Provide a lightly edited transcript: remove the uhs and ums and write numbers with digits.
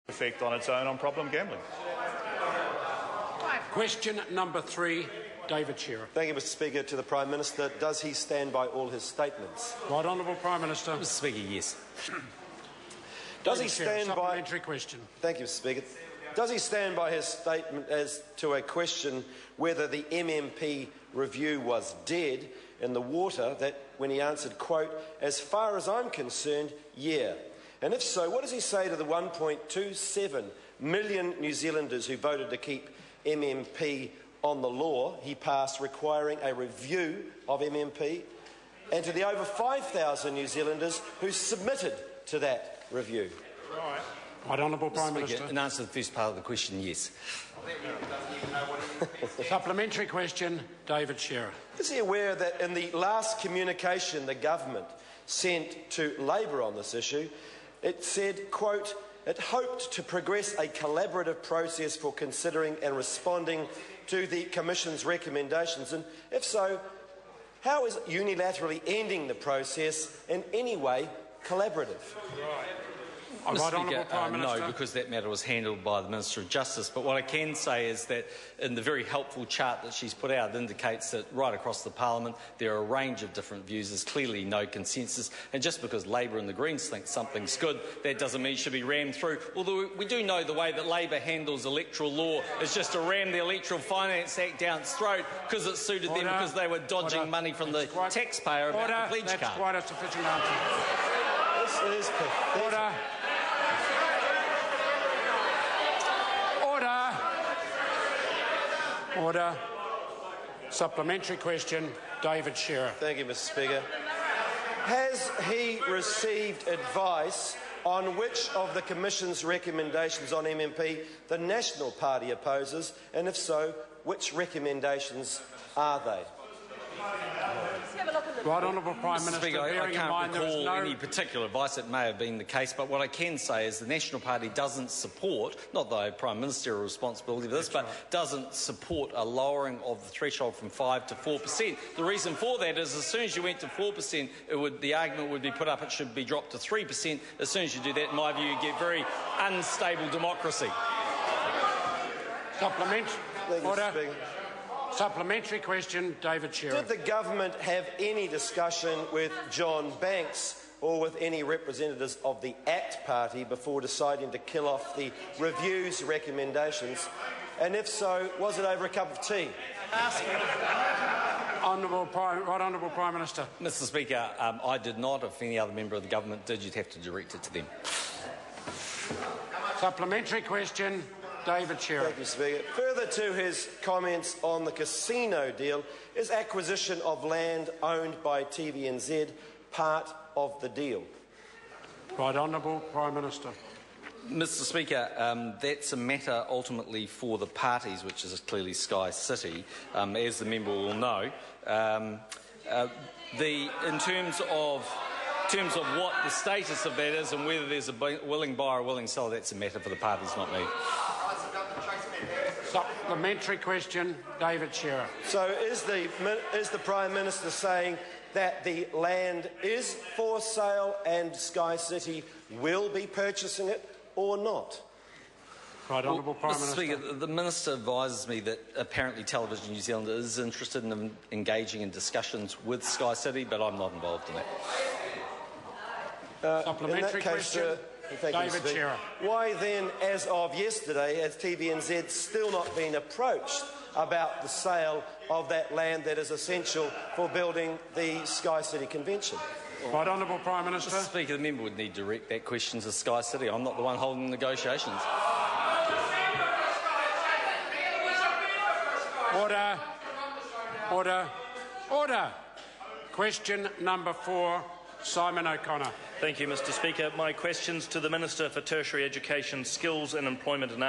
effect on its own on problem gambling. Question number 3, David Shearer. Thank you, Mr Speaker. To the Prime Minister, does he stand by all his statements? Right Honourable Prime Minister. Mr Speaker, yes. Does he stand by... Supplementary question. Thank you, Mr Speaker. Does he stand by his statement as to a question whether the MMP review was dead in the water, that when he answered, quote, "As far as I'm concerned, yeah"? And if so, what does he say to the 1.27 million New Zealanders who voted to keep MMP on the law he passed requiring a review of MMP, and to the over 5,000 New Zealanders who submitted to that review? Right Honourable Prime Minister. In answer to the first part of the question, yes. Supplementary question, David Shearer. Is he aware that in the last communication the government sent to Labor on this issue, it said, quote, it hoped to progress a collaborative process for considering and responding to the Commission's recommendations? And if so, how is unilaterally ending the process in any way collaborative? Mr. Speaker, no, because that matter was handled by the Minister of Justice. But what I can say is that in the very helpful chart that she's put out, it indicates that right across the Parliament there are a range of different views. There's clearly no consensus. And just because Labor and the Greens think something's good, that doesn't mean it should be rammed through. Although we do know the way that Labor handles electoral law is just to ram the Electoral Finance Act down its throat because it suited them, because they were dodging money from the taxpayer about the pledge card. That's quite a sufficient answer. This is pathetic. Order. Order. Supplementary question, David Shearer. Thank you, Mr Speaker. Has he received advice on which of the Commission's recommendations on MMP the National Party opposes, and if so, which recommendations are they? Right Honourable Prime Minister, Speaker, I can't recall any particular advice. It may have been the case, but what I can say is the National Party doesn't support, not that I have Prime Ministerial responsibility for this, but doesn't support a lowering of the threshold from 5 to 4%. The reason for that is as soon as you went to 4%, the argument would be put up it should be dropped to 3%. As soon as you do that, in my view, you get very unstable democracy. Order. Supplementary question, David Shearer. Did the government have any discussion with John Banks or with any representatives of the ACT Party before deciding to kill off the review's recommendations? And if so, was it over a cup of tea? Right Honourable Prime Minister. Mr Speaker, I did not. If any other member of the government did, you'd have to direct it to them. Supplementary question, David Shearer. Thank you, Speaker. Further to his comments on the casino deal, is acquisition of land owned by TVNZ part of the deal? Right Honourable Prime Minister. Mr Speaker, that's a matter ultimately for the parties, which is clearly Sky City, as the member will know. In terms of what the status of that is and whether there's a willing buyer or willing seller, that's a matter for the parties, not me. Supplementary question, David Shearer. So is the Prime Minister saying that the land is for sale and Sky City will be purchasing it or not? Right Honourable Prime Mr. Minister. Speaker, the Minister advises me that apparently Television New Zealand is interested in engaging in discussions with Sky City, but I'm not involved in that. Supplementary question, David Shearer. Why then, as of yesterday, has TVNZ still not been approached about the sale of that land that is essential for building the Sky City Convention? Right Honourable Prime Minister. Mr Speaker, the member would need to direct that question to Sky City. I'm not the one holding negotiations. Order. Order. Order. Question number 4, Simon O'Connor. Thank you, Mr Speaker. My questions to the Minister for Tertiary Education, Skills and Employment and